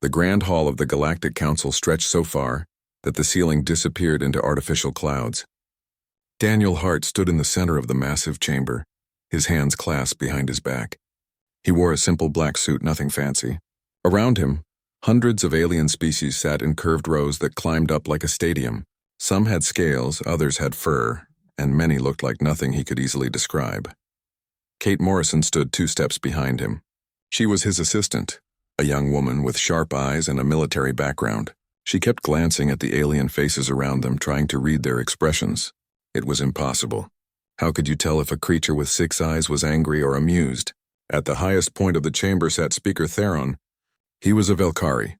The grand hall of the Galactic Council stretched so far that the ceiling disappeared into artificial clouds. Daniel Hart stood in the center of the massive chamber, his hands clasped behind his back. He wore a simple black suit, nothing fancy. Around him, hundreds of alien species sat in curved rows that climbed up like a stadium. Some had scales, others had fur, and many looked like nothing he could easily describe. Kate Morrison stood 2 steps behind him. She was his assistant, a young woman with sharp eyes and a military background. She kept glancing at the alien faces around them, trying to read their expressions. It was impossible. How could you tell if a creature with 6 eyes was angry or amused? At the highest point of the chamber sat Speaker Theron. He was a Velcari,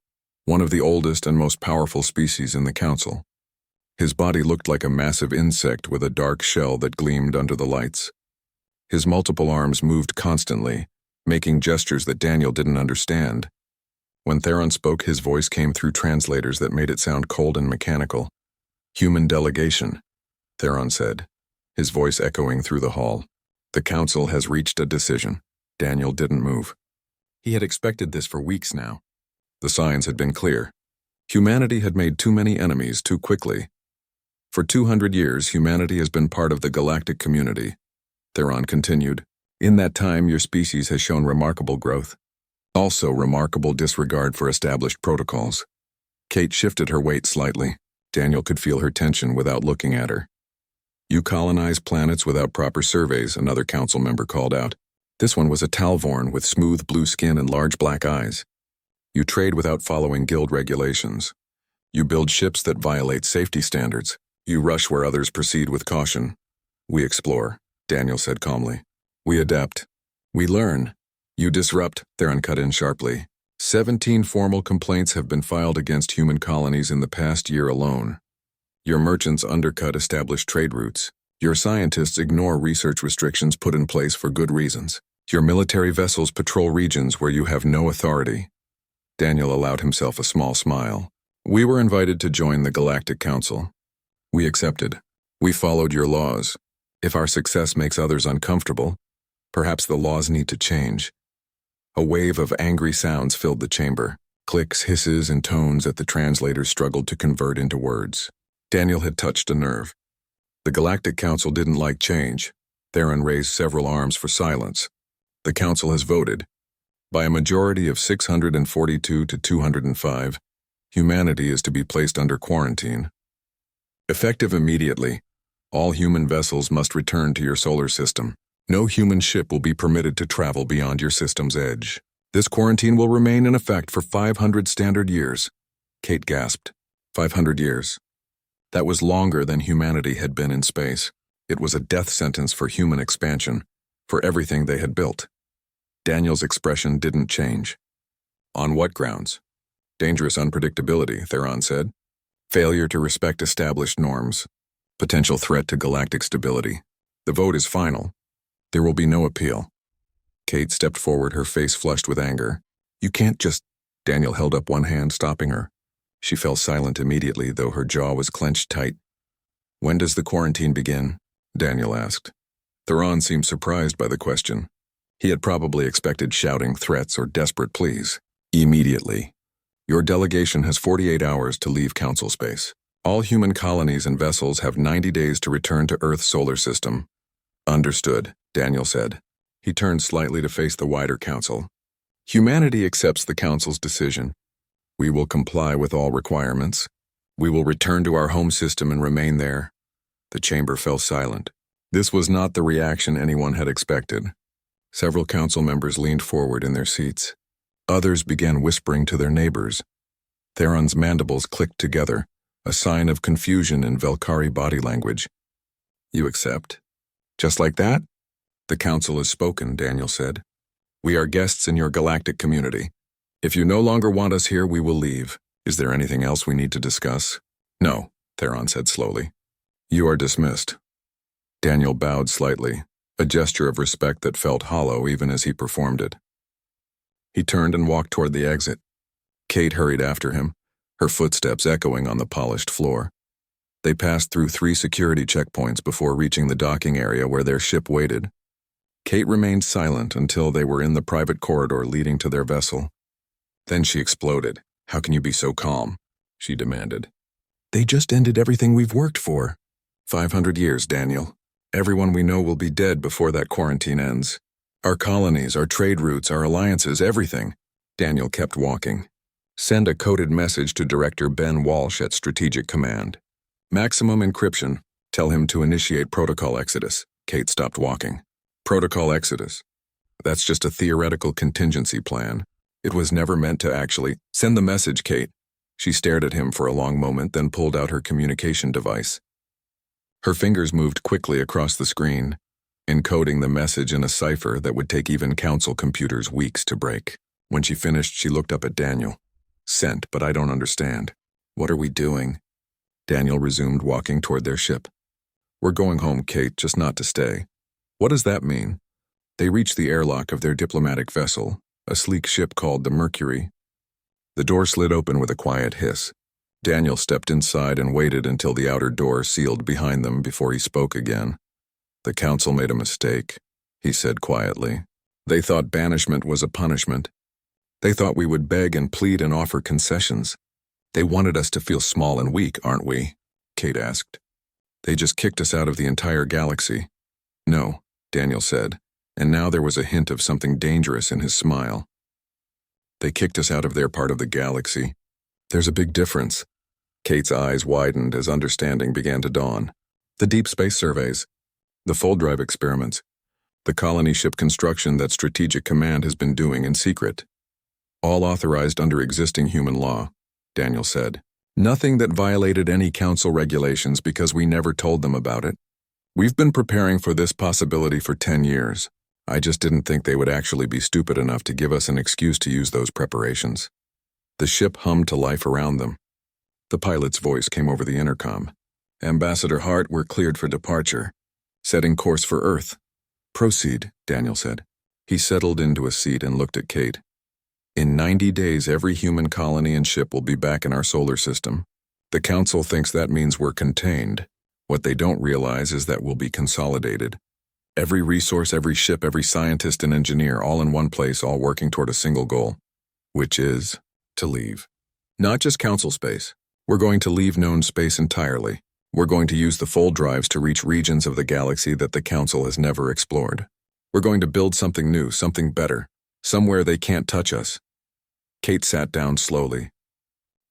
one of the oldest and most powerful species in the council. His body looked like a massive insect with a dark shell that gleamed under the lights. His multiple arms moved constantly, making gestures that Daniel didn't understand. When Theron spoke, his voice came through translators that made it sound cold and mechanical. "Human delegation," Theron said, his voice echoing through the hall. "The council has reached a decision." Daniel didn't move. He had expected this for weeks now. The signs had been clear. Humanity had made too many enemies too quickly. For 200 years, humanity has been part of the galactic community. Theron continued. In that time, your species has shown remarkable growth. Also remarkable disregard for established protocols. Kate shifted her weight slightly. Daniel could feel her tension without looking at her. "You colonize planets without proper surveys," another council member called out. This one was a Talvorn with smooth blue skin and large black eyes. "You trade without following guild regulations. You build ships that violate safety standards. You rush where others proceed with caution." "We explore," Daniel said calmly. "We adapt. We learn. You disrupt," Theron cut in sharply. 17 formal complaints have been filed against human colonies in the past year alone. Your merchants undercut established trade routes. Your scientists ignore research restrictions put in place for good reasons. Your military vessels patrol regions where you have no authority. Daniel allowed himself a small smile. "We were invited to join the Galactic Council. We accepted. We followed your laws. If our success makes others uncomfortable, perhaps the laws need to change." A wave of angry sounds filled the chamber. Clicks, hisses, and tones that the translators struggled to convert into words. Daniel had touched a nerve. The Galactic Council didn't like change. Theron raised several arms for silence. "The Council has voted. By a majority of 642 to 205, humanity is to be placed under quarantine. Effective immediately, all human vessels must return to your solar system. No human ship will be permitted to travel beyond your system's edge. This quarantine will remain in effect for 500 standard years." Kate gasped. 500 years. That was longer than humanity had been in space. It was a death sentence for human expansion, for everything they had built. Daniel's expression didn't change. "On what grounds?" "Dangerous unpredictability," Theron said. "Failure to respect established norms. Potential threat to galactic stability. The vote is final. There will be no appeal." Kate stepped forward, her face flushed with anger. "You can't just—" Daniel held up one hand, stopping her. She fell silent immediately, though her jaw was clenched tight. "When does the quarantine begin?" Daniel asked. Theron seemed surprised by the question. He had probably expected shouting threats or desperate pleas. "Immediately. Your delegation has 48 hours to leave council space. All human colonies and vessels have 90 days to return to Earth's solar system." "Understood," Daniel said. He turned slightly to face the wider council. "Humanity accepts the council's decision. We will comply with all requirements. We will return to our home system and remain there." The chamber fell silent. This was not the reaction anyone had expected. Several council members leaned forward in their seats. Others began whispering to their neighbors. Theron's mandibles clicked together, a sign of confusion in Velcari body language. "You accept? Just like that?" "The council has spoken," Daniel said. "We are guests in your galactic community. If you no longer want us here, we will leave. Is there anything else we need to discuss?" "No," Theron said slowly. "You are dismissed." Daniel bowed slightly, a gesture of respect that felt hollow even as he performed it. He turned and walked toward the exit. Kate hurried after him, her footsteps echoing on the polished floor. They passed through 3 security checkpoints before reaching the docking area where their ship waited. Kate remained silent until they were in the private corridor leading to their vessel. Then she exploded. How can you be so calm? She demanded. They just ended everything we've worked for. 500 years, Daniel. Everyone we know will be dead before that quarantine ends. Our colonies, our trade routes, our alliances, everything. Daniel kept walking. Send a coded message to Director Ben Walsh at Strategic Command. Maximum encryption. Tell him to initiate Protocol Exodus. Kate stopped walking. Protocol Exodus. That's just a theoretical contingency plan. It was never meant to actually send the message, Kate. She stared at him for a long moment, then pulled out her communication device. Her fingers moved quickly across the screen, encoding the message in a cipher that would take even Council computers weeks to break. When she finished, she looked up at Daniel. Sent, but I don't understand. What are we doing? Daniel resumed walking toward their ship. We're going home, Kate, just not to stay. What does that mean? They reached the airlock of their diplomatic vessel, a sleek ship called the Mercury. The door slid open with a quiet hiss. Daniel stepped inside and waited until the outer door sealed behind them before he spoke again. The Council made a mistake, he said quietly. They thought banishment was a punishment. They thought we would beg and plead and offer concessions. They wanted us to feel small and weak, aren't we? Kate asked. They just kicked us out of the entire galaxy. No, Daniel said, and now there was a hint of something dangerous in his smile. They kicked us out of their part of the galaxy. There's a big difference. Kate's eyes widened as understanding began to dawn. The deep space surveys, the full drive experiments, the colony ship construction that Strategic Command has been doing in secret. All authorized under existing human law, Daniel said. Nothing that violated any Council regulations because we never told them about it. We've been preparing for this possibility for 10 years. I just didn't think they would actually be stupid enough to give us an excuse to use those preparations. The ship hummed to life around them. The pilot's voice came over the intercom. Ambassador Hart, we're cleared for departure. Setting course for Earth. Proceed, Daniel said. He settled into a seat and looked at Kate. In 90 days, every human colony and ship will be back in our solar system. The Council thinks that means we're contained. What they don't realize is that we'll be consolidated. Every resource, every ship, every scientist and engineer, all in one place, all working toward a single goal, which is to leave. Not just Council space. We're going to leave known space entirely. We're going to use the full drives to reach regions of the galaxy that the Council has never explored. We're going to build something new, something better, somewhere they can't touch us. Kate sat down slowly.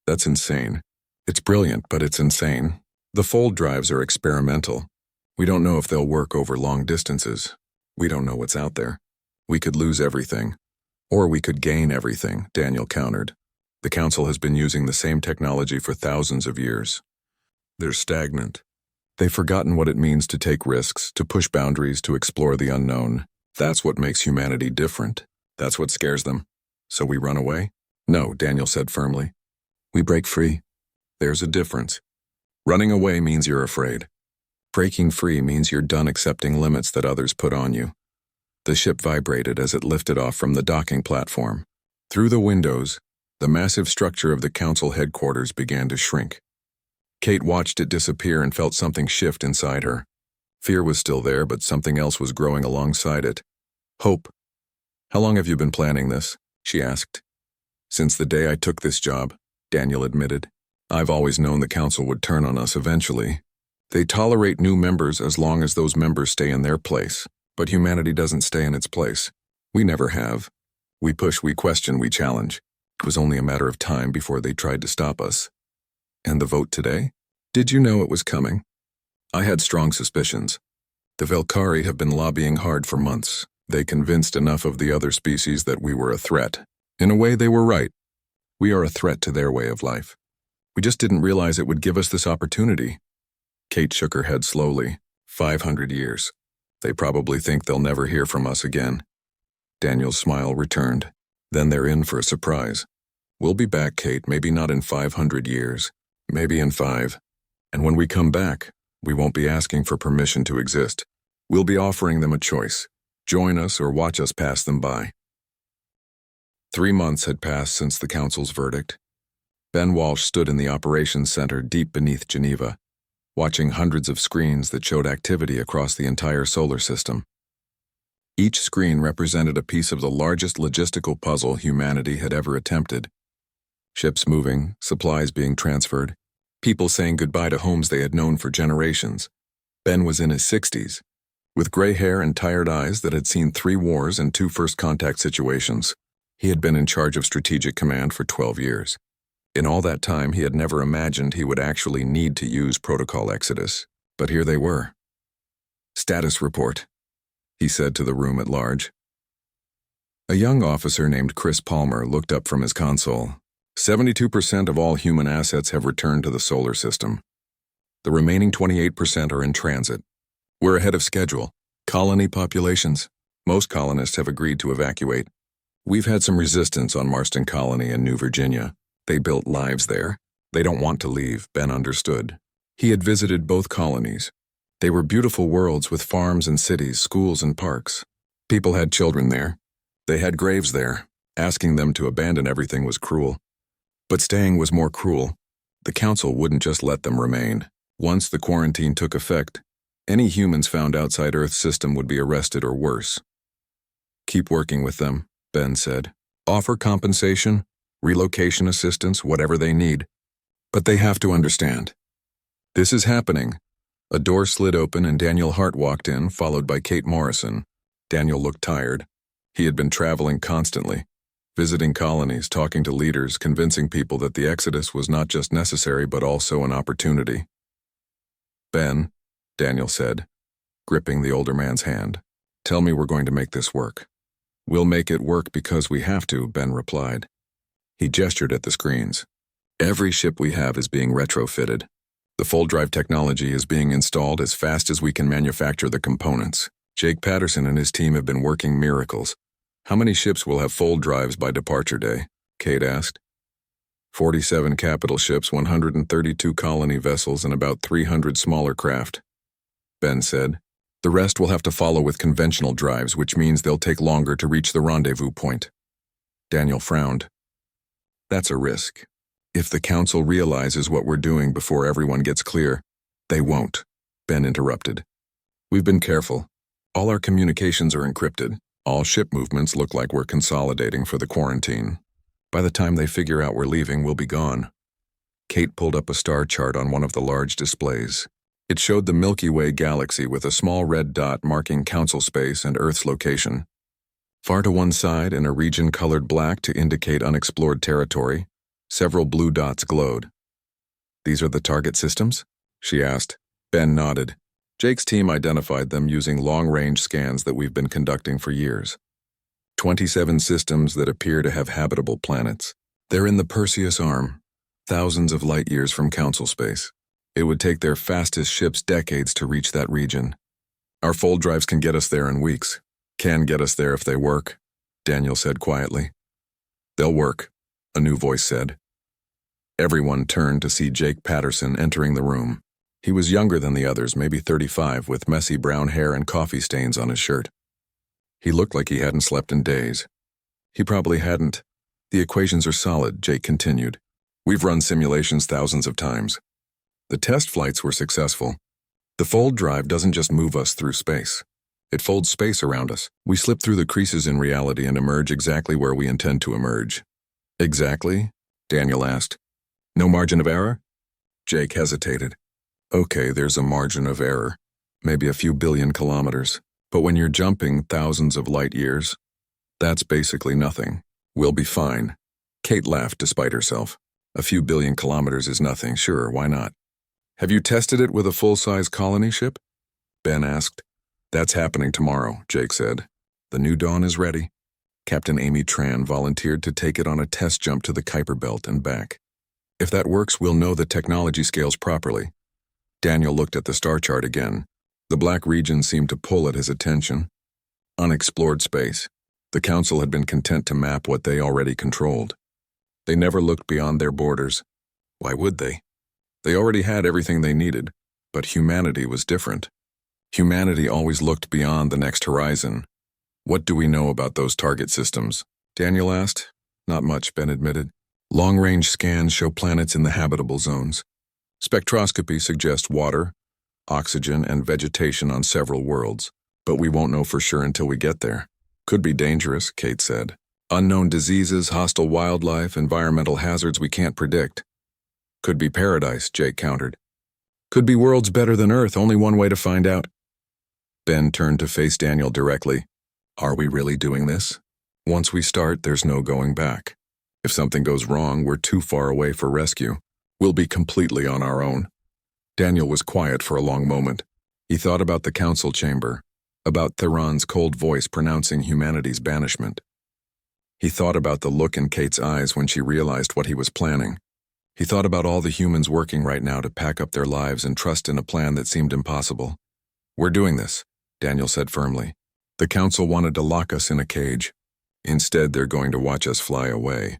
That's insane. It's brilliant, but it's insane. The fold drives are experimental. We don't know if they'll work over long distances. We don't know what's out there. We could lose everything. Or we could gain everything, Daniel countered. The Council has been using the same technology for thousands of years. They're stagnant. They've forgotten what it means to take risks, to push boundaries, to explore the unknown. That's what makes humanity different. That's what scares them. So we run away? No, Daniel said firmly. We break free. There's a difference. Running away means you're afraid. Breaking free means you're done accepting limits that others put on you. The ship vibrated as it lifted off from the docking platform. Through the windows, the massive structure of the Council headquarters began to shrink. Kate watched it disappear and felt something shift inside her. Fear was still there, but something else was growing alongside it. Hope. How long have you been planning this? She asked. Since the day I took this job, Daniel admitted. I've always known the Council would turn on us eventually. They tolerate new members as long as those members stay in their place, but humanity doesn't stay in its place. We never have. We push, we question, we challenge. It was only a matter of time before they tried to stop us. And the vote today? Did you know it was coming? I had strong suspicions. The Velcari have been lobbying hard for months. They convinced enough of the other species that we were a threat. In a way, they were right. We are a threat to their way of life. We just didn't realize it would give us this opportunity. Kate shook her head slowly. 500 years. They probably think they'll never hear from us again. Daniel's smile returned. Then they're in for a surprise. We'll be back, Kate, maybe not in 500 years. Maybe in 5. And when we come back, we won't be asking for permission to exist. We'll be offering them a choice. Join us or watch us pass them by. 3 months had passed since the Council's verdict. Ben Walsh stood in the operations center deep beneath Geneva, watching hundreds of screens that showed activity across the entire solar system. Each screen represented a piece of the largest logistical puzzle humanity had ever attempted. Ships moving, supplies being transferred, people saying goodbye to homes they had known for generations. Ben was in his 60s, with gray hair and tired eyes that had seen 3 wars and 2 first contact situations. He had been in charge of strategic command for 12 years. In all that time, he had never imagined he would actually need to use Protocol Exodus, but here they were. "Status report," he said to the room at large. A young officer named Chris Palmer looked up from his console. 72% of all human assets have returned to the solar system. The remaining 28% are in transit. We're ahead of schedule. Colony populations. Most colonists have agreed to evacuate. We've had some resistance on Marston Colony in New Virginia. They built lives there. They don't want to leave, Ben understood. He had visited both colonies. They were beautiful worlds with farms and cities, schools and parks. People had children there. They had graves there. Asking them to abandon everything was cruel. But staying was more cruel. The council wouldn't just let them remain. Once the quarantine took effect, any humans found outside Earth's system would be arrested or worse. "Keep working with them," Ben said. "Offer compensation, relocation assistance, whatever they need. But they have to understand. This is happening." A door slid open and Daniel Hart walked in, followed by Kate Morrison. Daniel looked tired. He had been traveling constantly, visiting colonies, talking to leaders, convincing people that the Exodus was not just necessary but also an opportunity. "Ben," Daniel said, gripping the older man's hand, "tell me we're going to make this work." "We'll make it work because we have to," Ben replied. He gestured at the screens. "Every ship we have is being retrofitted. The fold drive technology is being installed as fast as we can manufacture the components. Jake Patterson and his team have been working miracles. How many ships will have fold drives by departure day?" Kate asked. 47 capital ships, 132 colony vessels, and about 300 smaller craft, Ben said. "The rest will have to follow with conventional drives, which means they'll take longer to reach the rendezvous point." Daniel frowned. "That's a risk. If the council realizes what we're doing before everyone gets clear." "They won't," Ben interrupted. "We've been careful. All our communications are encrypted. All ship movements look like we're consolidating for the quarantine. By the time they figure out we're leaving, we'll be gone." Kate pulled up a star chart on one of the large displays. It showed the Milky Way galaxy with a small red dot marking council space and Earth's location. Far to one side, in a region colored black to indicate unexplored territory, several blue dots glowed. "These are the target systems?" she asked. Ben nodded. Jake's team identified them using long-range scans that we've been conducting for years. 27 systems that appear to have habitable planets. They're in the Perseus Arm, thousands of light years from council space. It would take their fastest ships decades to reach that region. Our fold drives can get us there in weeks. Can get us there if they work, Daniel said quietly. "They'll work," a new voice said. Everyone turned to see Jake Patterson entering the room. He was younger than the others, maybe 35, with messy brown hair and coffee stains on his shirt. He looked like he hadn't slept in days. He probably hadn't. "The equations are solid," Jake continued. "We've run simulations thousands of times. The test flights were successful. The fold drive doesn't just move us through space. It folds space around us. We slip through the creases in reality and emerge exactly where we intend to emerge." "Exactly?" Daniel asked. "No margin of error?" Jake hesitated. "Okay, there's a margin of error, maybe a few billion kilometers. But when you're jumping thousands of light years, that's basically nothing. We'll be fine." Kate laughed despite herself. "A few billion kilometers is nothing, sure, why not?" "Have you tested it with a full-size colony ship?" Ben asked. "That's happening tomorrow," Jake said. "The New Dawn is ready." Captain Amy Tran volunteered to take it on a test jump to the Kuiper Belt and back. "If that works, we'll know the technology scales properly." Daniel looked at the star chart again. The black region seemed to pull at his attention. Unexplored space. The council had been content to map what they already controlled. They never looked beyond their borders. Why would they? They already had everything they needed, but humanity was different. Humanity always looked beyond the next horizon. "What do we know about those target systems?" Daniel asked. "Not much," Ben admitted. "Long-range scans show planets in the habitable zones. Spectroscopy suggests water, oxygen, and vegetation on several worlds, but we won't know for sure until we get there." "Could be dangerous," Kate said. Unknown diseases, hostile wildlife, environmental hazards we can't predict. Could be paradise, Jake countered. Could be worlds better than Earth, only one way to find out. Ben turned to face Daniel directly. Are we really doing this? Once we start, there's no going back. If something goes wrong, we're too far away for rescue. We'll be completely on our own. Daniel was quiet for a long moment. He thought about the council chamber, about Theron's cold voice pronouncing humanity's banishment. He thought about the look in Kate's eyes when she realized what he was planning. He thought about all the humans working right now to pack up their lives and trust in a plan that seemed impossible. We're doing this, Daniel said firmly. The council wanted to lock us in a cage. Instead, they're going to watch us fly away.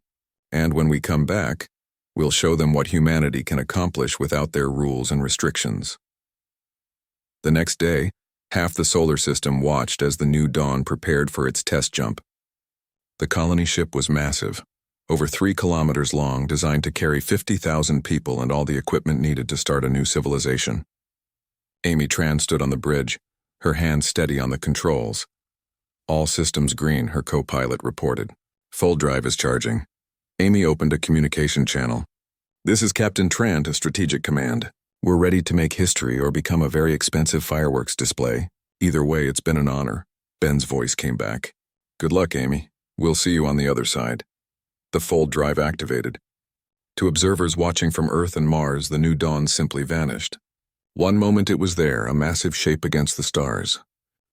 And when we come back, we'll show them what humanity can accomplish without their rules and restrictions. The next day, half the solar system watched as the new dawn prepared for its test jump. The colony ship was massive, over 3 kilometers long, designed to carry 50,000 people and all the equipment needed to start a new civilization. Amy Tran stood on the bridge, her hands steady on the controls. All systems green, her co-pilot reported. Full drive is charging. Amy opened a communication channel. This is Captain Tran to Strategic Command. We're ready to make history or become a very expensive fireworks display. Either way, it's been an honor. Ben's voice came back. Good luck, Amy. We'll see you on the other side. The fold drive activated. To observers watching from Earth and Mars, the new dawn simply vanished. One moment it was there, a massive shape against the stars.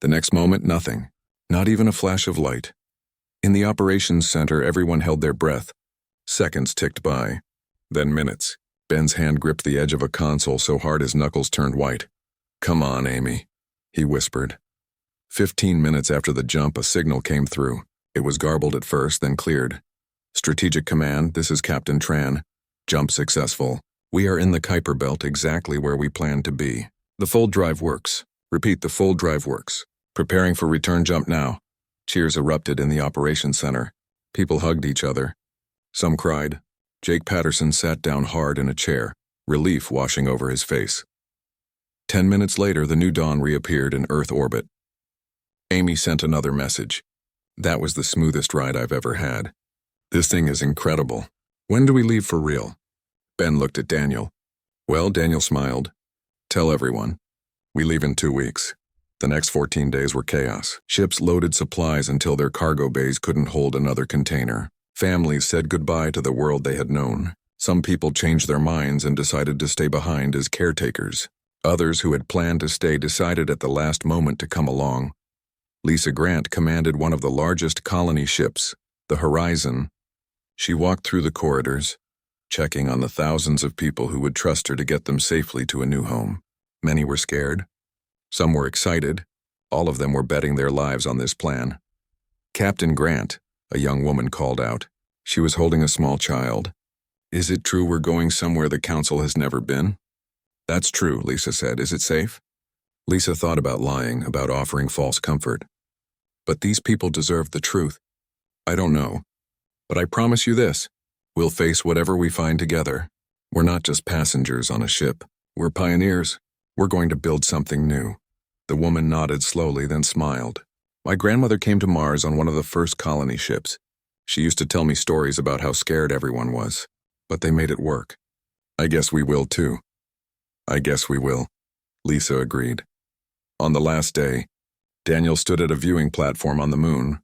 The next moment, nothing. Not even a flash of light. In the operations center, everyone held their breath. Seconds ticked by. Then minutes. Ben's hand gripped the edge of a console so hard his knuckles turned white. Come on, Amy, he whispered. 15 minutes after the jump, a signal came through. It was garbled at first, then cleared. Strategic Command, this is Captain Tran. Jump successful. We are in the Kuiper Belt, exactly where we planned to be. The fold drive works. Repeat, the fold drive works. Preparing for return jump now. Cheers erupted in the operations center. People hugged each other. Some cried. Jake Patterson sat down hard in a chair, relief washing over his face. 10 minutes later, the new dawn reappeared in Earth orbit. Amy sent another message. That was the smoothest ride I've ever had. This thing is incredible. When do we leave for real? Ben looked at Daniel. Well, Daniel smiled. Tell everyone. We leave in 2 weeks. The next 14 days were chaos. Ships loaded supplies until their cargo bays couldn't hold another container. Families said goodbye to the world they had known. Some people changed their minds and decided to stay behind as caretakers. Others who had planned to stay decided at the last moment to come along. Lisa Grant commanded one of the largest colony ships, the Horizon. She walked through the corridors, checking on the thousands of people who would trust her to get them safely to a new home. Many were scared. Some were excited. All of them were betting their lives on this plan. Captain Grant, a young woman, called out. She was holding a small child. Is it true we're going somewhere the council has never been? That's true, Lisa said. Is it safe? Lisa thought about lying, about offering false comfort. But these people deserve the truth. I don't know. But I promise you this. We'll face whatever we find together. We're not just passengers on a ship. We're pioneers. We're going to build something new. The woman nodded slowly, then smiled. My grandmother came to Mars on one of the first colony ships. She used to tell me stories about how scared everyone was. But they made it work. I guess we will too. I guess we will, Lisa agreed. On the last day, Daniel stood at a viewing platform on the moon,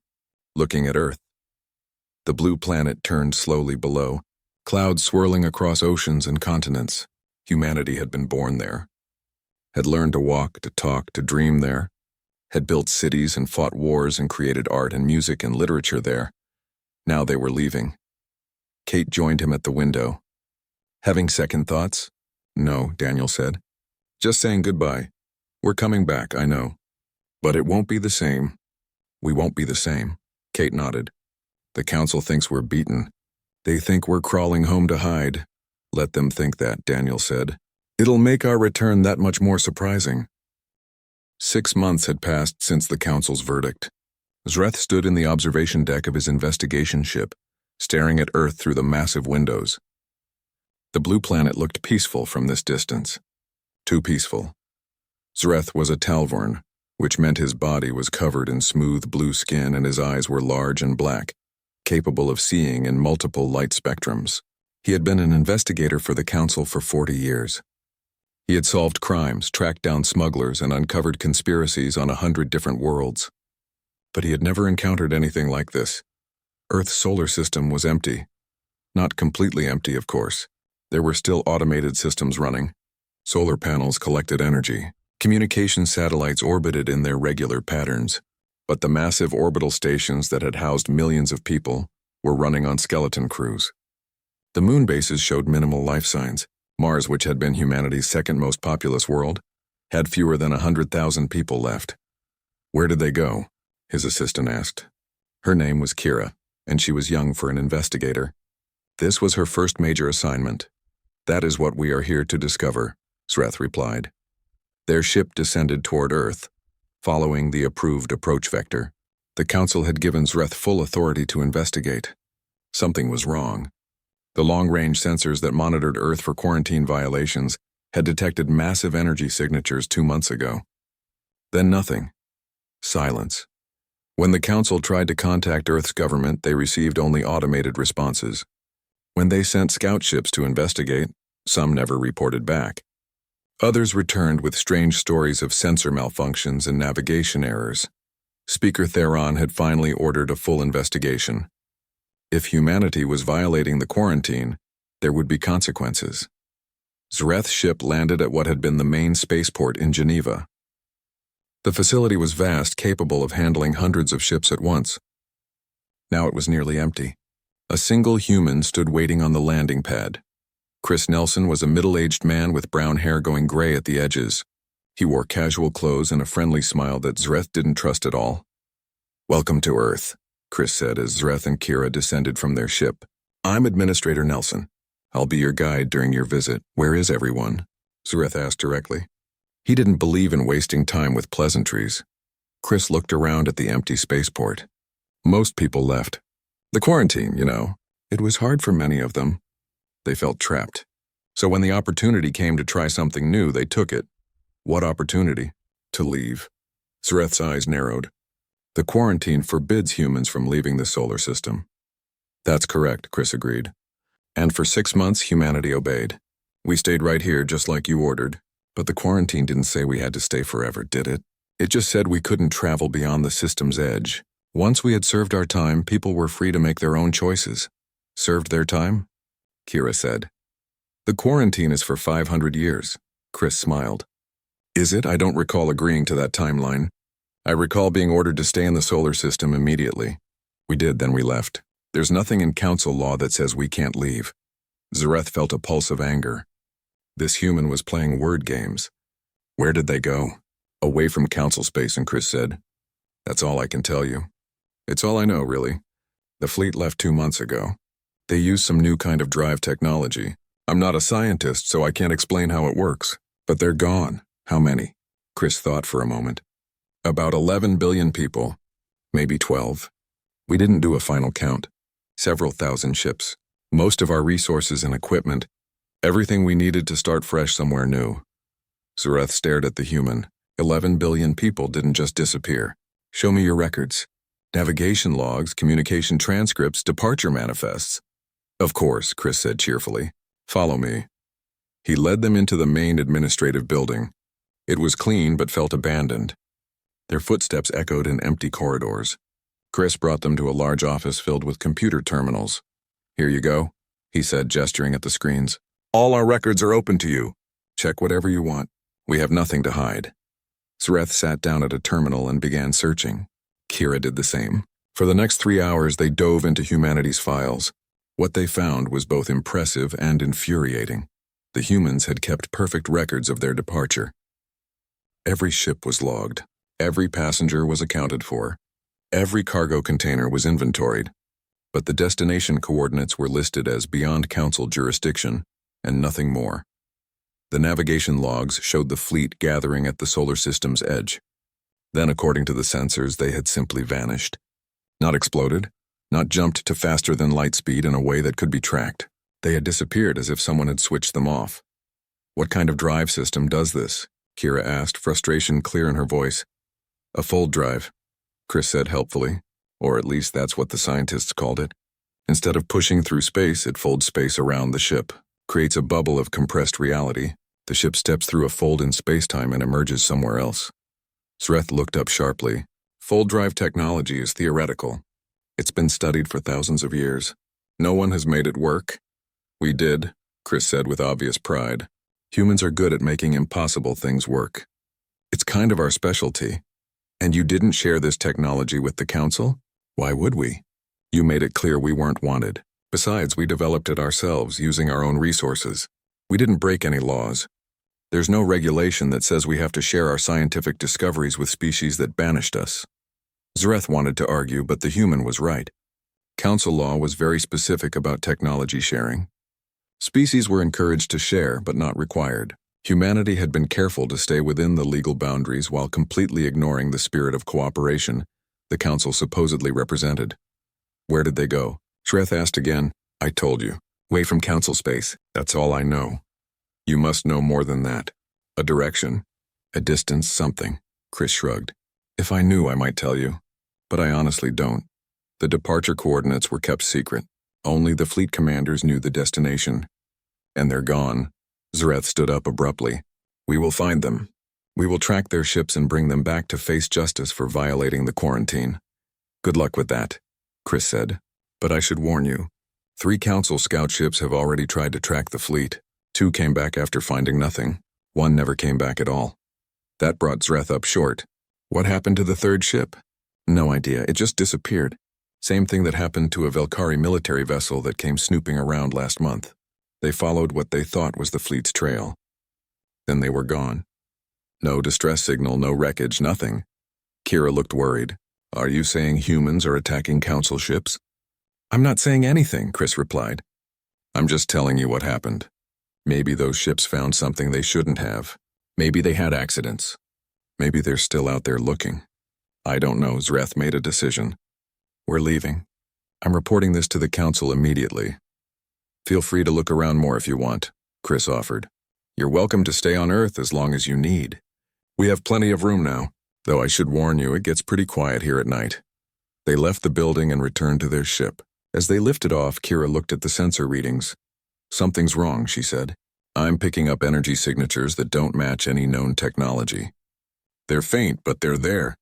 looking at Earth. The blue planet turned slowly below, clouds swirling across oceans and continents. Humanity had been born there, had learned to walk, to talk, to dream there, had built cities and fought wars and created art and music and literature there. Now they were leaving. Kate joined him at the window. Having second thoughts? No, Daniel said. Just saying goodbye. We're coming back, I know. But it won't be the same. We won't be the same. Kate nodded. The council thinks we're beaten. They think we're crawling home to hide. Let them think that, Daniel said. It'll make our return that much more surprising. 6 months had passed since the council's verdict. Zreth stood in the observation deck of his investigation ship, staring at Earth through the massive windows. The blue planet looked peaceful from this distance. Too peaceful. Zreth was a Talvorn, which meant his body was covered in smooth blue skin and his eyes were large and black. capable of seeing in multiple light spectrums. He had been an investigator for the Council for 40 years. He had solved crimes, tracked down smugglers, and uncovered conspiracies on 100 different worlds. But he had never encountered anything like this. Earth's solar system was empty. Not completely empty, of course. There were still automated systems running. Solar panels collected energy. Communication satellites orbited in their regular patterns. But the massive orbital stations that had housed millions of people were running on skeleton crews. The moon bases showed minimal life signs. Mars, which had been humanity's second most populous world, had fewer than 100,000 people left. "Where did they go?" his assistant asked. Her name was Kira, and she was young for an investigator. This was her first major assignment. "That is what we are here to discover," Zreth replied. Their ship descended toward Earth, following the approved approach vector. The Council had given Zreth full authority to investigate. Something was wrong. The long-range sensors that monitored Earth for quarantine violations had detected massive energy signatures 2 months ago. Then nothing. Silence. When the Council tried to contact Earth's government, they received only automated responses. When they sent scout ships to investigate, some never reported back. Others returned with strange stories of sensor malfunctions and navigation errors. Speaker Theron had finally ordered a full investigation. If humanity was violating the quarantine, there would be consequences. Zreth's ship landed at what had been the main spaceport in Geneva. The facility was vast, capable of handling hundreds of ships at once. Now it was nearly empty. A single human stood waiting on the landing pad. Chris Nelson was a middle-aged man with brown hair going gray at the edges. He wore casual clothes and a friendly smile that Zreth didn't trust at all. "Welcome to Earth," Chris said as Zreth and Kira descended from their ship. "I'm Administrator Nelson. I'll be your guide during your visit." "Where is everyone?" Zreth asked directly. He didn't believe in wasting time with pleasantries. Chris looked around at the empty spaceport. Most people left. The quarantine, you know. It was hard for many of them. They felt trapped. So when the opportunity came to try something new, they took it. What opportunity? To leave. Zreth's eyes narrowed. The quarantine forbids humans from leaving the solar system. That's correct, Chris agreed. And for 6 months, humanity obeyed. We stayed right here just like you ordered. But the quarantine didn't say we had to stay forever, did it? It just said we couldn't travel beyond the system's edge. Once we had served our time, people were free to make their own choices. Served their time? Kira said. The quarantine is for 500 years. Chris smiled. Is it? I don't recall agreeing to that timeline. I recall being ordered to stay in the solar system immediately. We did, then we left. There's nothing in council law that says we can't leave. Zreth felt a pulse of anger. This human was playing word games. Where did they go? Away from council space, and Chris said. That's all I can tell you. It's all I know, really. The fleet left 2 months ago. They used some new kind of drive technology. I'm not a scientist, so I can't explain how it works. But they're gone. How many? Chris thought for a moment. About 11 billion people. Maybe 12. We didn't do a final count. Several thousand ships. Most of our resources and equipment. Everything we needed to start fresh somewhere new. Zreth stared at the human. 11 billion people didn't just disappear. Show me your records. Navigation logs, communication transcripts, departure manifests. Of course, Chris said cheerfully. Follow me. He led them into the main administrative building. It was clean but felt abandoned. Their footsteps echoed in empty corridors. Chris brought them to a large office filled with computer terminals. Here you go, he said, gesturing at the screens. All our records are open to you. Check whatever you want. We have nothing to hide. Zreth sat down at a terminal and began searching. Kira did the same. For the next 3 hours, they dove into humanity's files. What they found was both impressive and infuriating. The humans had kept perfect records of their departure. Every ship was logged. Every passenger was accounted for. Every cargo container was inventoried. But the destination coordinates were listed as beyond council jurisdiction, and nothing more. The navigation logs showed the fleet gathering at the solar system's edge. Then, according to the sensors, they had simply vanished. Not exploded, not jumped to faster than light speed in a way that could be tracked. They had disappeared as if someone had switched them off. What kind of drive system does this? Kira asked, frustration clear in her voice. A fold drive, Chris said helpfully. or at least that's what the scientists called it. Instead of pushing through space, it folds space around the ship, creates a bubble of compressed reality. The ship steps through a fold in spacetime and emerges somewhere else. Zreth looked up sharply. Fold drive technology is theoretical. It's been studied for thousands of years. No one has made it work. We did, Chris said with obvious pride. Humans are good at making impossible things work. It's kind of our specialty. And you didn't share this technology with the council? Why would we? You made it clear we weren't wanted. Besides, we developed it ourselves using our own resources. We didn't break any laws. There's no regulation that says we have to share our scientific discoveries with species that banished us. Zreth wanted to argue, but the human was right. Council law was very specific about technology sharing. Species were encouraged to share, but not required. Humanity had been careful to stay within the legal boundaries while completely ignoring the spirit of cooperation the council supposedly represented. Where did they go? Zreth asked again. I told you. Away from council space. That's all I know. You must know more than that. A direction. A distance, something. Chris shrugged. If I knew, I might tell you. But I honestly don't. The departure coordinates were kept secret. Only the fleet commanders knew the destination. And they're gone. Zreth stood up abruptly. We will find them. We will track their ships and bring them back to face justice for violating the quarantine. Good luck with that, Chris said. But I should warn you. 3 council scout ships have already tried to track the fleet. 2 came back after finding nothing. 1 never came back at all. That brought Zreth up short. What happened to the 3rd ship? No idea, it just disappeared. Same thing that happened to a Velcari military vessel that came snooping around last month. They followed what they thought was the fleet's trail. Then they were gone. No distress signal, no wreckage, nothing. Kira looked worried. Are you saying humans are attacking council ships? I'm not saying anything, Chris replied. I'm just telling you what happened. Maybe those ships found something they shouldn't have. Maybe they had accidents. Maybe they're still out there looking. I don't know. Zreth made a decision. We're leaving. I'm reporting this to the council immediately. Feel free to look around more if you want, Chris offered. You're welcome to stay on Earth as long as you need. We have plenty of room now, though I should warn you it gets pretty quiet here at night. They left the building and returned to their ship. As they lifted off, Kira looked at the sensor readings. Something's wrong, she said. I'm picking up energy signatures that don't match any known technology. They're faint, but they're there.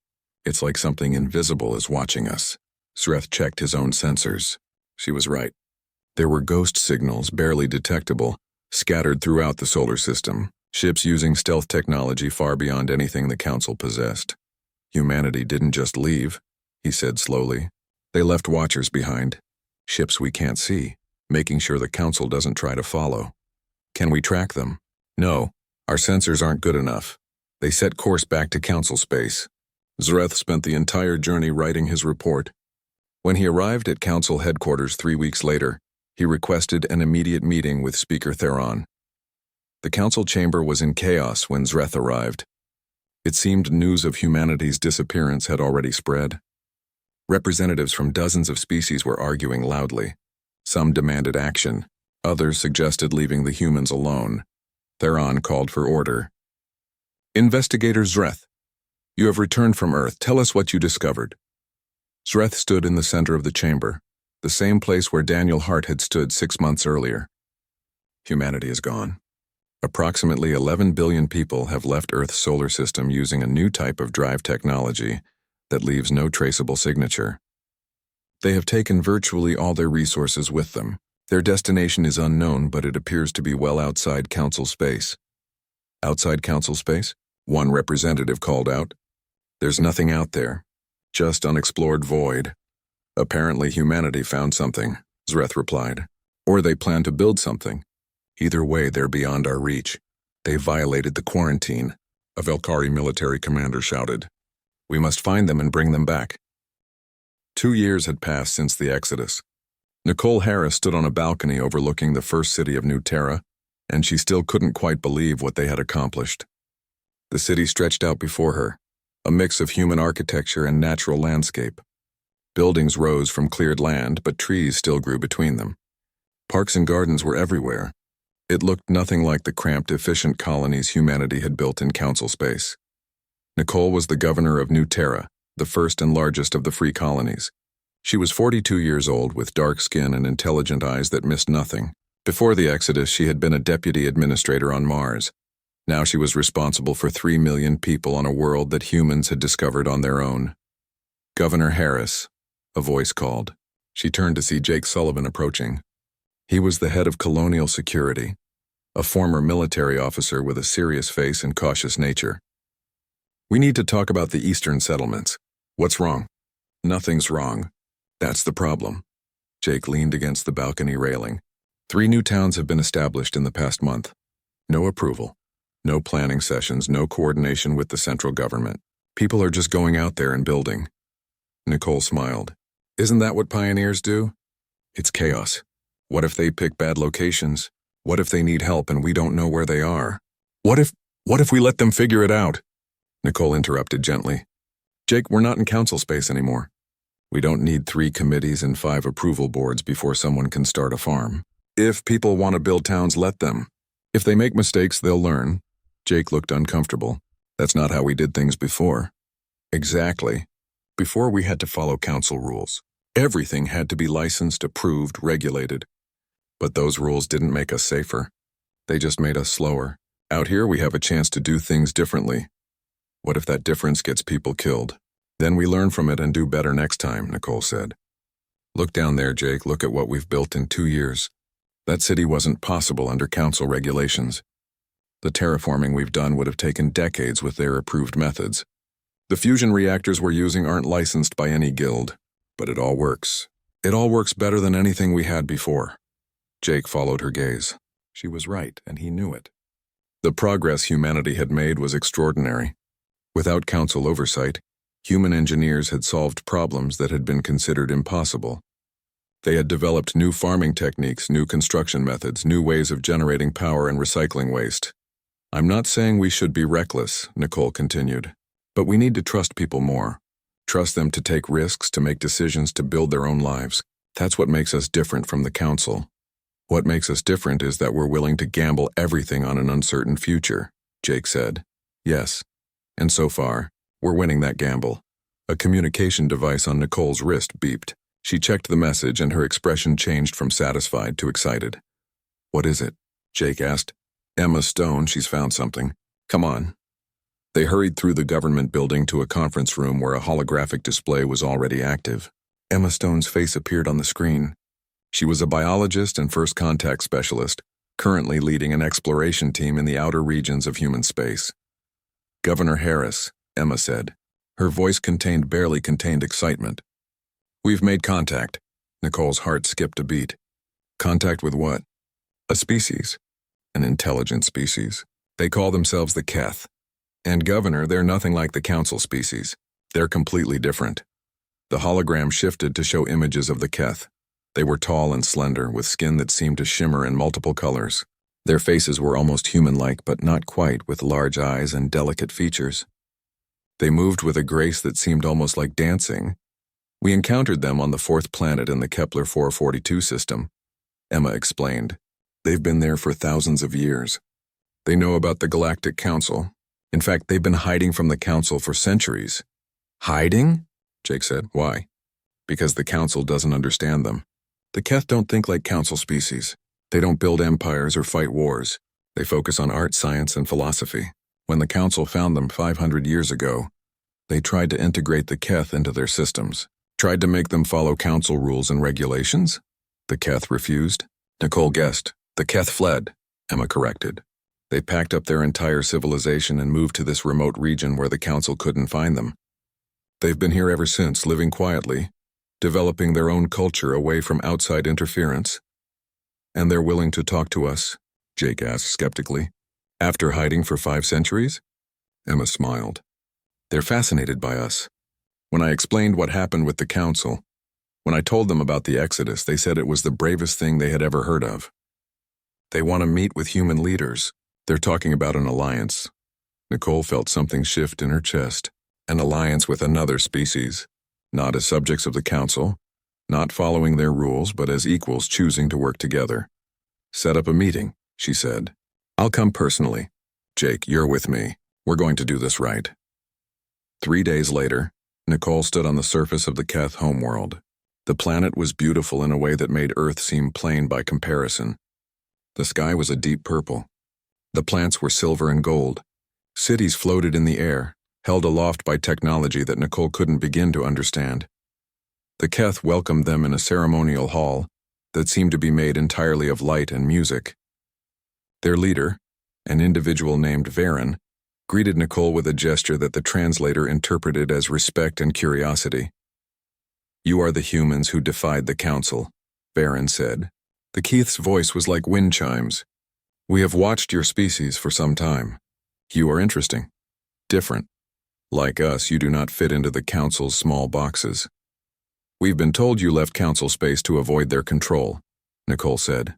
It's like something invisible is watching us. Zreth checked his own sensors. She was right. There were ghost signals, barely detectable, scattered throughout the solar system, ships using stealth technology far beyond anything the council possessed. Humanity didn't just leave, he said slowly. They left watchers behind, ships we can't see, making sure the council doesn't try to follow. Can we track them? No, our sensors aren't good enough. They set course back to council space. Zreth spent the entire journey writing his report. When he arrived at council headquarters 3 weeks later, he requested an immediate meeting with Speaker Theron. The council chamber was in chaos when Zreth arrived. It seemed news of humanity's disappearance had already spread. Representatives from dozens of species were arguing loudly. Some demanded action. Others suggested leaving the humans alone. Theron called for order. Investigator Zreth, you have returned from Earth. Tell us what you discovered. Zreth stood in the center of the chamber, the same place where Daniel Hart had stood 6 months earlier. Humanity is gone. Approximately 11 billion people have left Earth's solar system using a new type of drive technology that leaves no traceable signature. They have taken virtually all their resources with them. Their destination is unknown, but it appears to be well outside council space. Outside council space? One representative called out. There's nothing out there. Just unexplored void. Apparently humanity found something, Zreth replied. Or they plan to build something. Either way, they're beyond our reach. They violated the quarantine, a Velcari military commander shouted. We must find them and bring them back. 2 years had passed since the Exodus. Nicole Harris stood on a balcony overlooking the first city of New Terra, and she still couldn't quite believe what they had accomplished. The city stretched out before her, a mix of human architecture and natural landscape. Buildings rose from cleared land, but trees still grew between them. Parks and gardens were everywhere. It looked nothing like the cramped, efficient colonies humanity had built in council space. Nicole was the governor of New Terra, the first and largest of the free colonies. She was 42 years old with dark skin and intelligent eyes that missed nothing. Before the Exodus, she had been a deputy administrator on Mars. Now she was responsible for 3 million people on a world that humans had discovered on their own. "Governor Harris," a voice called. She turned to see Jake Sullivan approaching. He was the head of colonial security, a former military officer with a serious face and cautious nature. "We need to talk about the eastern settlements. What's wrong?" "Nothing's wrong. That's the problem." Jake leaned against the balcony railing. 3 new towns have been established in the past month. No approval, no planning sessions, no coordination with the central government. People are just going out there and building. Nicole smiled. "Isn't that what pioneers do?" "It's chaos. What if they pick bad locations? What if they need help and we don't know where they are? What if we let them figure it out?" Nicole interrupted gently. "Jake, we're not in council space anymore. We don't need 3 committees and 5 approval boards before someone can start a farm. If people want to build towns, let them. If they make mistakes, they'll learn." Jake looked uncomfortable. "That's not how we did things before." "Exactly. Before we had to follow council rules. Everything had to be licensed, approved, regulated. But those rules didn't make us safer. They just made us slower. Out here, we have a chance to do things differently. What if that difference gets people killed? Then we learn from it and do better next time," Nicole said. "Look down there, Jake. Look at what we've built in 2 years. That city wasn't possible under council regulations. The terraforming we've done would have taken decades with their approved methods. The fusion reactors we're using aren't licensed by any guild, but it all works. It all works better than anything we had before." Jake followed her gaze. She was right, and he knew it. The progress humanity had made was extraordinary. Without council oversight, human engineers had solved problems that had been considered impossible. They had developed new farming techniques, new construction methods, new ways of generating power and recycling waste. "I'm not saying we should be reckless," Nicole continued, "but we need to trust people more. Trust them to take risks, to make decisions, to build their own lives. That's what makes us different from the council. What makes us different is that we're willing to gamble everything on an uncertain future," Jake said. "Yes. And so far, we're winning that gamble." A communication device on Nicole's wrist beeped. She checked the message and her expression changed from satisfied to excited. "What is it?" Jake asked. "Emma Stone, she's found something. Come on." They hurried through the government building to a conference room where a holographic display was already active. Emma Stone's face appeared on the screen. She was a biologist and first contact specialist, currently leading an exploration team in the outer regions of human space. "Governor Harris," Emma said. Her voice barely contained excitement. "We've made contact." Nicole's heart skipped a beat. "Contact with what?" "A species. An intelligent species. They call themselves the Keth. And Governor, they're nothing like the council species. They're completely different." The hologram shifted to show images of the Keth. They were tall and slender, with skin that seemed to shimmer in multiple colors. Their faces were almost human-like, but not quite, with large eyes and delicate features. They moved with a grace that seemed almost like dancing. "We encountered them on the 4th planet in the Kepler 442 system," Emma explained. "They've been there for thousands of years. They know about the Galactic Council. In fact, they've been hiding from the Council for centuries." "Hiding?" Jake said. "Why?" "Because the Council doesn't understand them. The Keth don't think like Council species. They don't build empires or fight wars. They focus on art, science, and philosophy. When the Council found them 500 years ago, they tried to integrate the Keth into their systems. Tried to make them follow Council rules and regulations. The Keth refused." Nicole guessed. "The Keth fled," Emma corrected. "They packed up their entire civilization and moved to this remote region where the Council couldn't find them. They've been here ever since, living quietly, developing their own culture away from outside interference." "And they're willing to talk to us?" Jake asked skeptically. "After hiding for 5 centuries? Emma smiled. "They're fascinated by us. When I explained what happened with the Council, when I told them about the Exodus, they said it was the bravest thing they had ever heard of. They want to meet with human leaders. They're talking about an alliance." Nicole felt something shift in her chest. An alliance with another species. Not as subjects of the Council, not following their rules, but as equals choosing to work together. "Set up a meeting," she said. "I'll come personally. Jake, you're with me. We're going to do this right." 3 days later, Nicole stood on the surface of the Keth homeworld. The planet was beautiful in a way that made Earth seem plain by comparison. The sky was a deep purple. The plants were silver and gold. Cities floated in the air, held aloft by technology that Nicole couldn't begin to understand. The Keth welcomed them in a ceremonial hall that seemed to be made entirely of light and music. Their leader, an individual named Varen, greeted Nicole with a gesture that the translator interpreted as respect and curiosity. "You are the humans who defied the council," Varen said. The Keith's voice was like wind chimes. "We have watched your species for some time. You are interesting. Different. Like us, you do not fit into the council's small boxes. We've been told you left council space to avoid their control," Nicole said.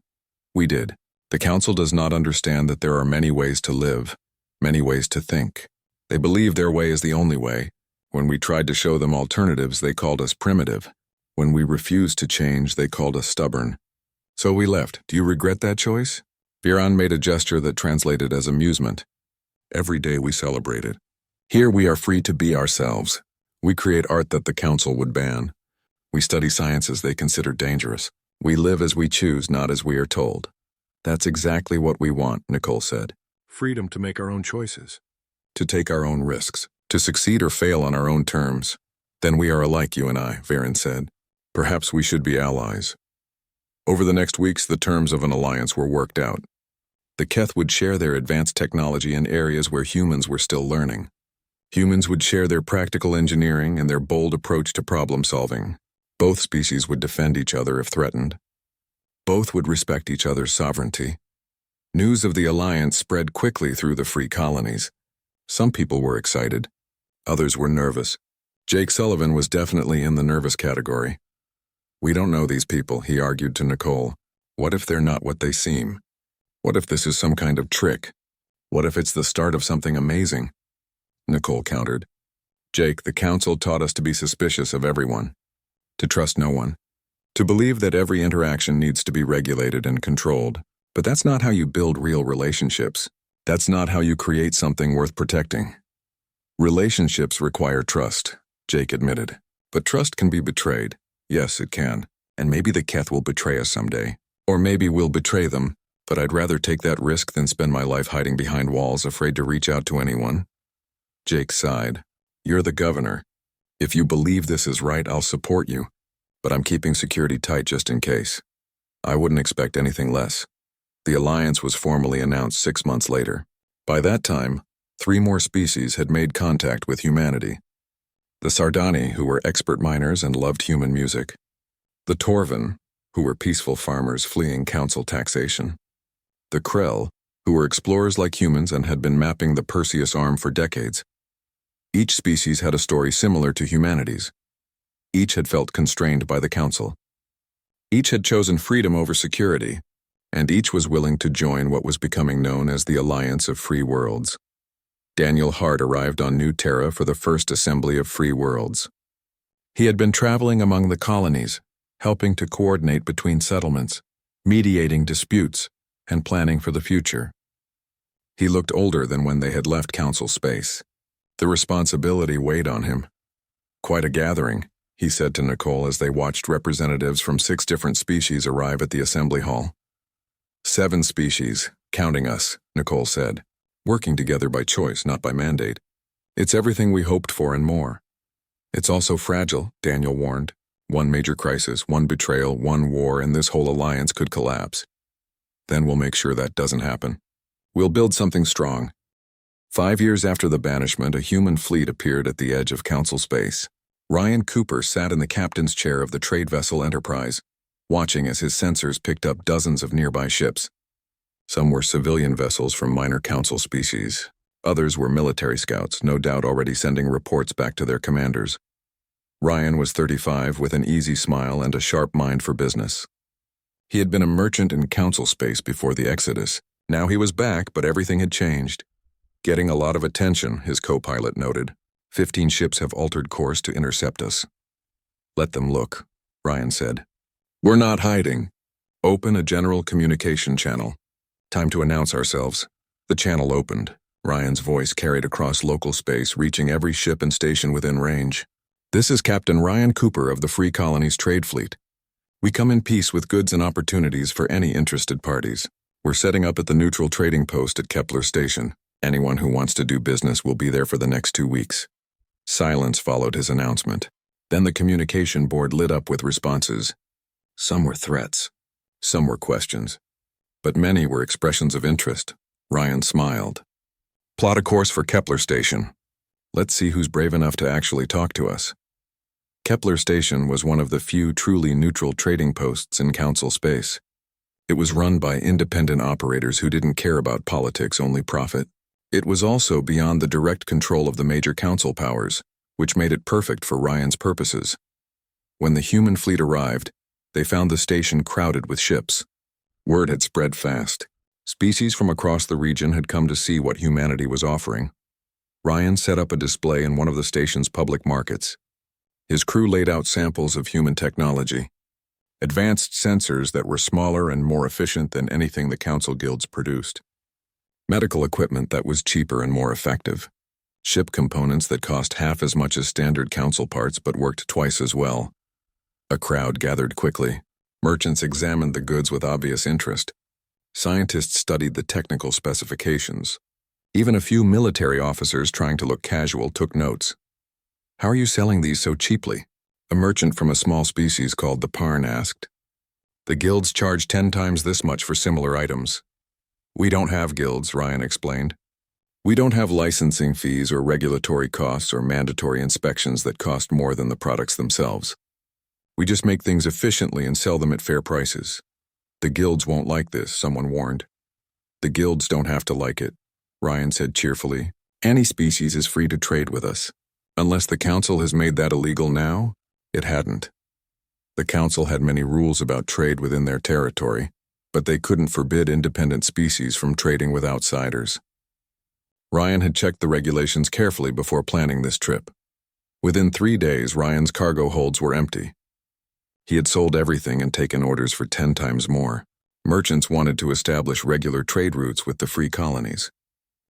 "We did. The council does not understand that there are many ways to live, many ways to think. They believe their way is the only way. When we tried to show them alternatives, they called us primitive. When we refused to change, they called us stubborn. So we left. Do you regret that choice?" Viran made a gesture that translated as amusement. "Every day we celebrated. Here we are free to be ourselves. We create art that the council would ban. We study sciences they consider dangerous. We live as we choose, not as we are told. That's exactly what we want," Nicole said. "Freedom to make our own choices. To take our own risks. To succeed or fail on our own terms. Then we are alike, you and I," Varen said. "Perhaps we should be allies." Over the next weeks, the terms of an alliance were worked out. The Keth would share their advanced technology in areas where humans were still learning. Humans would share their practical engineering and their bold approach to problem solving. Both species would defend each other if threatened. Both would respect each other's sovereignty. News of the alliance spread quickly through the free colonies. Some people were excited. Others were nervous. Jake Sullivan was definitely in the nervous category. "We don't know these people," he argued to Nicole. "What if they're not what they seem? What if this is some kind of trick? What if it's the start of something amazing?" Nicole countered. "Jake, the council taught us to be suspicious of everyone, to trust no one, to believe that every interaction needs to be regulated and controlled. But that's not how you build real relationships. That's not how you create something worth protecting. Relationships require trust," Jake admitted. "But trust can be betrayed. Yes, it can. And maybe the Keth will betray us someday. Or maybe we'll betray them. But I'd rather take that risk than spend my life hiding behind walls, afraid to reach out to anyone." Jake sighed. "You're the governor. If you believe this is right, I'll support you. But I'm keeping security tight just in case. I wouldn't expect anything less." The alliance was formally announced 6 months later. By that time, 3 more species had made contact with humanity. The Sardani, who were expert miners and loved human music. The Torvan, who were peaceful farmers fleeing council taxation. The Krell, who were explorers like humans and had been mapping the Perseus Arm for decades. Each species had a story similar to humanity's. Each had felt constrained by the council. Each had chosen freedom over security, and each was willing to join what was becoming known as the Alliance of Free Worlds. Daniel Hart arrived on New Terra for the first assembly of Free Worlds. He had been traveling among the colonies, helping to coordinate between settlements, mediating disputes, and planning for the future. He looked older than when they had left council space. The responsibility weighed on him. "Quite a gathering," he said to Nicole as they watched representatives from 6 different species arrive at the assembly hall. 7 species, counting us, Nicole said. "Working together by choice, not by mandate. It's everything we hoped for and more. It's also fragile," Daniel warned. "One major crisis, one betrayal, one war, and this whole alliance could collapse. Then we'll make sure that doesn't happen. We'll build something strong." 5 years after the banishment, a human fleet appeared at the edge of council space. Ryan Cooper sat in the captain's chair of the trade vessel Enterprise, watching as his sensors picked up dozens of nearby ships. Some were civilian vessels from minor council species. Others were military scouts, no doubt already sending reports back to their commanders. Ryan was 35 with an easy smile and a sharp mind for business. He had been a merchant in council space before the Exodus. Now he was back, but everything had changed. "Getting a lot of attention," his co-pilot noted. 15 ships have altered course to intercept us." "Let them look," Ryan said. "We're not hiding. Open a general communication channel. Time to announce ourselves." The channel opened. Ryan's voice carried across local space, reaching every ship and station within range. This is Captain Ryan Cooper of the Free Colonies Trade Fleet. We come in peace with goods and opportunities for any interested parties. We're setting up at the neutral trading post at Kepler Station. Anyone who wants to do business will be there for the next 2 weeks." Silence followed his announcement. Then the communication board lit up with responses. Some were threats. Some were questions. But many were expressions of interest. Ryan smiled. "Plot a course for Kepler Station. Let's see who's brave enough to actually talk to us." Kepler Station was one of the few truly neutral trading posts in Council space. It was run by independent operators who didn't care about politics, only profit. It was also beyond the direct control of the major Council powers, which made it perfect for Ryan's purposes. When the human fleet arrived, they found the station crowded with ships. Word had spread fast. Species from across the region had come to see what humanity was offering. Ryan set up a display in one of the station's public markets. His crew laid out samples of human technology, advanced sensors that were smaller and more efficient than anything the Council guilds produced, medical equipment that was cheaper and more effective, ship components that cost half as much as standard Council parts but worked twice as well. A crowd gathered quickly. Merchants examined the goods with obvious interest. Scientists studied the technical specifications. Even a few military officers trying to look casual took notes. "How are you selling these so cheaply?" a merchant from a small species called the Parn asked. "The guilds charge 10 times this much for similar items." "We don't have guilds," Ryan explained. "We don't have licensing fees or regulatory costs or mandatory inspections that cost more than the products themselves. We just make things efficiently and sell them at fair prices." "The guilds won't like this," someone warned. "The guilds don't have to like it," Ryan said cheerfully. "Any species is free to trade with us. Unless the Council has made that illegal now, it hadn't." The Council had many rules about trade within their territory, but they couldn't forbid independent species from trading with outsiders. Ryan had checked the regulations carefully before planning this trip. Within 3 days, Ryan's cargo holds were empty. He had sold everything and taken orders for 10 times more. Merchants wanted to establish regular trade routes with the free colonies.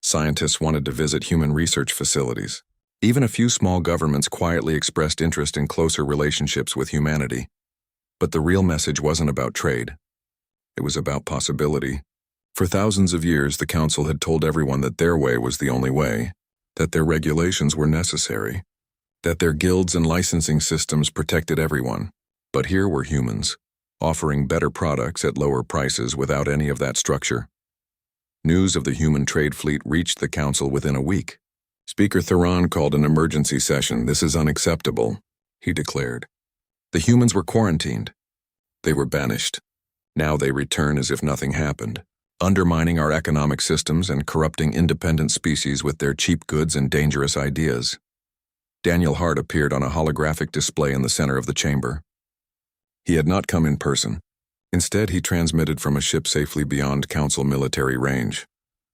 Scientists wanted to visit human research facilities. Even a few small governments quietly expressed interest in closer relationships with humanity. But the real message wasn't about trade. It was about possibility. For thousands of years, the Council had told everyone that their way was the only way, that their regulations were necessary, that their guilds and licensing systems protected everyone. But here were humans, offering better products at lower prices without any of that structure. News of the human trade fleet reached the Council within a week. Speaker Theron called an emergency session. "This is unacceptable," he declared. "The humans were quarantined. They were banished. Now they return as if nothing happened, undermining our economic systems and corrupting independent species with their cheap goods and dangerous ideas." Daniel Hart appeared on a holographic display in the center of the chamber. He had not come in person. Instead, he transmitted from a ship safely beyond Council military range.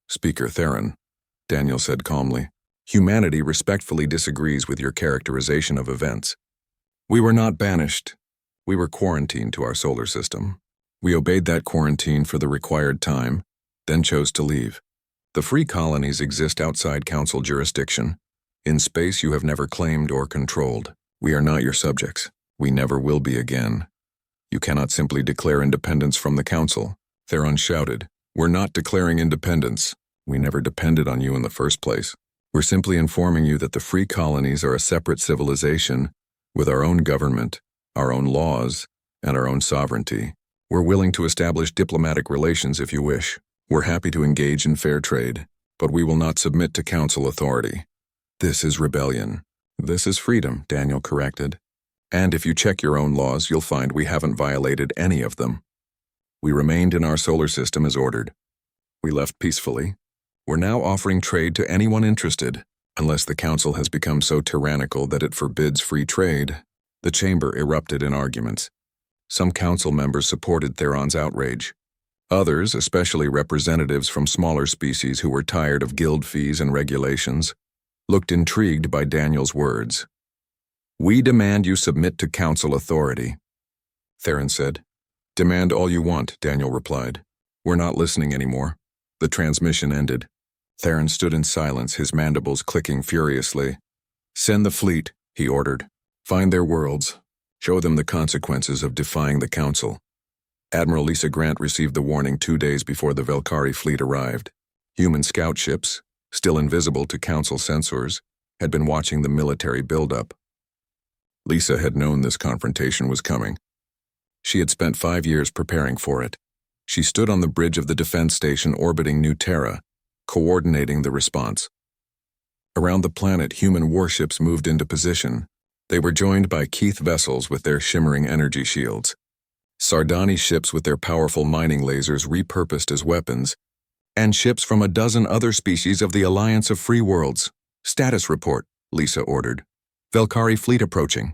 "Speaker Theron," Daniel said calmly, "humanity respectfully disagrees with your characterization of events. We were not banished. We were quarantined to our solar system. We obeyed that quarantine for the required time, then chose to leave. The free colonies exist outside Council jurisdiction. In space you have never claimed or controlled. We are not your subjects. We never will be again. You cannot simply declare independence from the Council." Theron shouted. "We're not declaring independence. We never depended on you in the first place. We're simply informing you that the free colonies are a separate civilization with our own government, our own laws, and our own sovereignty. We're willing to establish diplomatic relations if you wish. We're happy to engage in fair trade, but we will not submit to Council authority." "This is rebellion." "This is freedom," Daniel corrected. "And if you check your own laws, you'll find we haven't violated any of them. We remained in our solar system as ordered. We left peacefully. We're now offering trade to anyone interested, unless the Council has become so tyrannical that it forbids free trade." The chamber erupted in arguments. Some Council members supported Theron's outrage. Others, especially representatives from smaller species who were tired of guild fees and regulations, looked intrigued by Daniel's words. "We demand you submit to Council authority," Theron said. "Demand all you want," Daniel replied. "We're not listening anymore." The transmission ended. Theron stood in silence, his mandibles clicking furiously. "Send the fleet," he ordered. Find their worlds. Show them the consequences of defying the Council. Admiral Lisa Grant received the warning 2 days before the Velcari fleet arrived. Human scout ships, still invisible to Council sensors, had been watching the military buildup. Lisa had known this confrontation was coming. She had spent 5 years preparing for it. She stood on the bridge of the defense station orbiting New Terra, coordinating the response. Around the planet, human warships moved into position. They were joined by Keith vessels with their shimmering energy shields, Sardani ships with their powerful mining lasers repurposed as weapons, and ships from a dozen other species of the Alliance of Free Worlds. Status report, Lisa ordered. Velcari fleet approaching.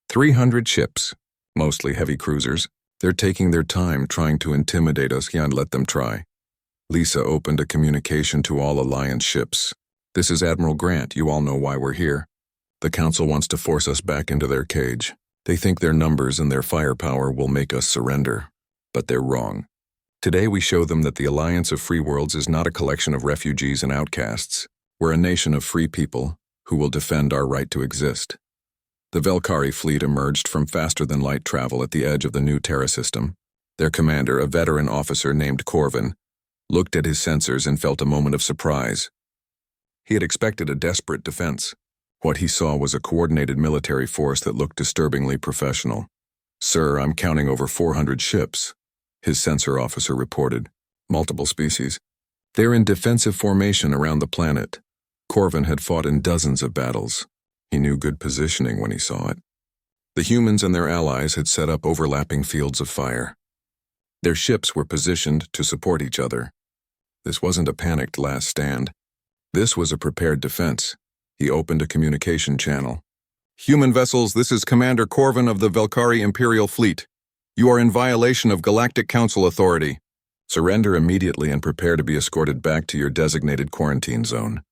300 ships, mostly heavy cruisers. They're taking their time trying to intimidate us, and let them try. Lisa opened a communication to all Alliance ships. This is Admiral Grant. You all know why we're here. The Council wants to force us back into their cage. They think their numbers and their firepower will make us surrender. But they're wrong. Today we show them that the Alliance of Free Worlds is not a collection of refugees and outcasts. We're a nation of free people who will defend our right to exist. The Velcari fleet emerged from faster-than-light travel at the edge of the new Terra system. Their commander, a veteran officer named Corvin, looked at his sensors and felt a moment of surprise. He had expected a desperate defense. What he saw was a coordinated military force that looked disturbingly professional. "Sir, I'm counting over 400 ships," his sensor officer reported. "Multiple species. They're in defensive formation around the planet." Corvin had fought in dozens of battles. He knew good positioning when he saw it. The humans and their allies had set up overlapping fields of fire. Their ships were positioned to support each other. This wasn't a panicked last stand. This was a prepared defense. He opened a communication channel. "Human vessels, this is Commander Corvin of the Velcari Imperial Fleet. You are in violation of Galactic Council authority. Surrender immediately and prepare to be escorted back to your designated quarantine zone."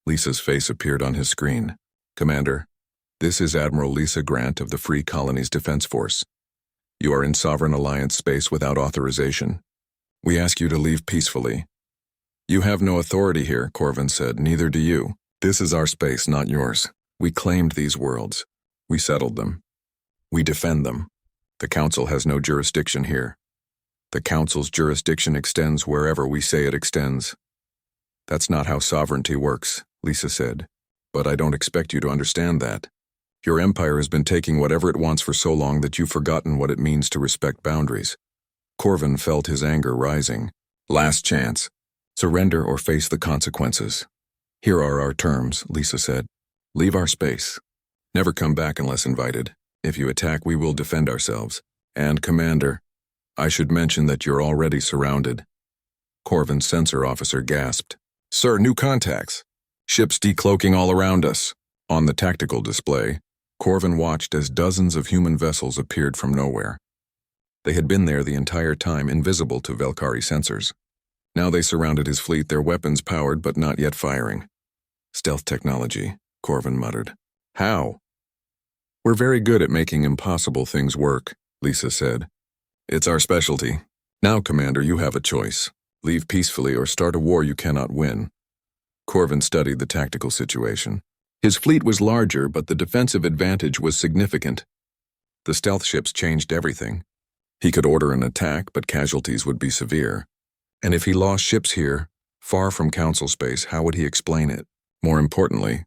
Lisa's face appeared on his screen. "Commander, this is Admiral Lisa Grant of the Free Colonies Defense Force. You are in Sovereign Alliance space without authorization. We ask you to leave peacefully." "You have no authority here," Corvin said. "Neither do you. This is our space, not yours. We claimed these worlds. We settled them. We defend them. The Council has no jurisdiction here. The Council's jurisdiction extends wherever we say it extends." "That's not how sovereignty works," Lisa said. "But I don't expect you to understand that. Your empire has been taking whatever it wants for so long that you've forgotten what it means to respect boundaries." Corvin felt his anger rising. "Last chance. Surrender or face the consequences." "Here are our terms," Lisa said. "Leave our space. Never come back unless invited. If you attack, we will defend ourselves. And, Commander, I should mention that you're already surrounded." Corvin's sensor officer gasped. "Sir, new contacts. Ships decloaking all around us." On the tactical display, Corvin watched as dozens of human vessels appeared from nowhere. They had been there the entire time, invisible to Velcari sensors. Now they surrounded his fleet, their weapons powered but not yet firing. "Stealth technology," Corvin muttered. "How?" "We're very good at making impossible things work," Lisa said. "It's our specialty. Now, Commander, you have a choice. Leave peacefully or start a war you cannot win." Corvin studied the tactical situation. His fleet was larger, but the defensive advantage was significant. The stealth ships changed everything. He could order an attack, but casualties would be severe. And if he lost ships here, far from Council space, how would he explain it? More importantly,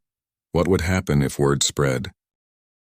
what would happen if word spread?